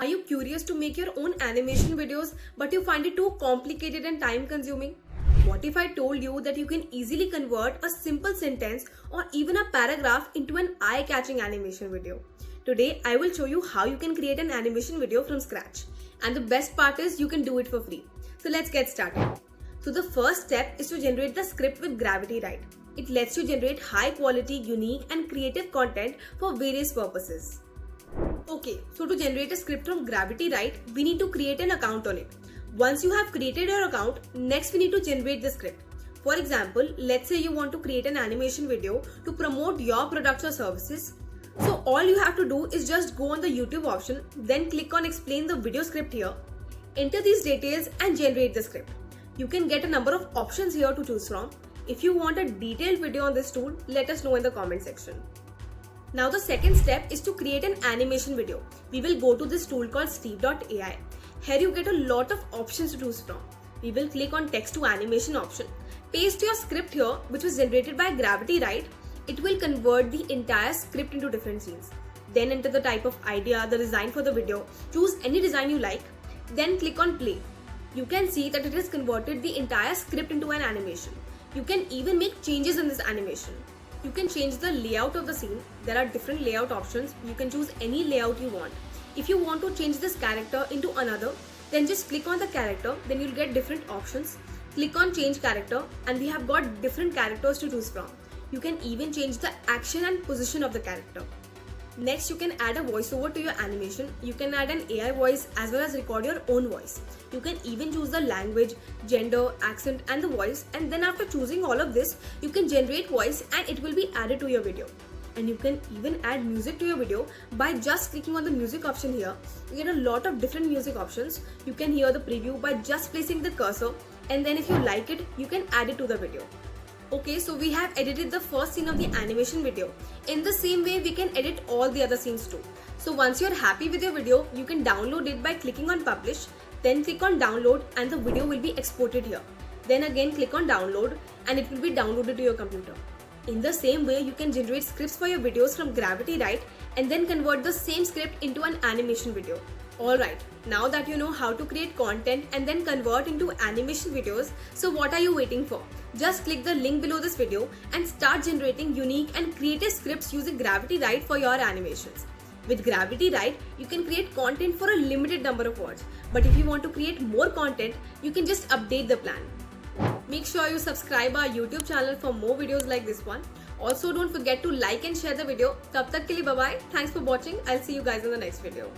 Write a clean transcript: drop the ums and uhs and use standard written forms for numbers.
Are you curious to make your own animation videos but you find it too complicated and time consuming? What if I told you that you can easily convert a simple sentence or even a paragraph into an eye-catching animation video? Today I will show you how you can create an animation video from scratch. And the best part is you can do it for free. So let's get started. So the first step is to generate the script with Gravity Write. It lets you generate high quality, unique and creative content for various purposes. Okay, so to generate a script from Gravity Write, we need to create an account on it. Once you have created your account, next we need to generate the script. For example, let's say you want to create an animation video to promote your products or services. So all you have to do is just go on the YouTube option, then click on explain the video script here. Enter these details and generate the script. You can get a number of options here to choose from. If you want a detailed video on this tool, let us know in the comment section. Now the second step is to create an animation video. We will go to this tool called steve.ai. Here you get a lot of options to choose from. We will click on text to animation option. Paste your script here, which was generated by Gravity Write. It will convert the entire script into different scenes. Then enter the type of idea, the design for the video. Choose any design you like. Then click on play. You can see that it has converted the entire script into an animation. You can even make changes in this animation. You can change the layout of the scene. There are different layout options. You can choose any layout you want. If you want to change this character into another, then just click on the character, then you'll get different options. Click on change character and we have got different characters to choose from. You can even change the action and position of the character. Next, you can add a voiceover to your animation. You can add an AI voice as well as record your own voice. You can even choose the language, gender, accent and the voice, and then after choosing all of this, you can generate voice and it will be added to your video. And you can even add music to your video by just clicking on the music option here. You get a lot of different music options. You can hear the preview by just placing the cursor, and then if you like it, you can add it to the video. Okay, so we have edited the first scene of the animation video. In the same way, we can edit all the other scenes too. So once you're happy with your video, you can download it by clicking on publish, then click on download and the video will be exported here. Then again click on download and it will be downloaded to your computer. In the same way, you can generate scripts for your videos from Gravity Write and then convert the same script into an animation video. Alright, now that you know how to create content and then convert into animation videos, so what are you waiting for? Just click the link below this video and start generating unique and creative scripts using Gravity Write for your animations. With Gravity Write, you can create content for a limited number of words. But if you want to create more content, you can just update the plan. Make sure you subscribe our YouTube channel for more videos like this one. Also, don't forget to like and share the video. Tab tak ke liye bye bye. Thanks for watching. I'll see you guys in the next video.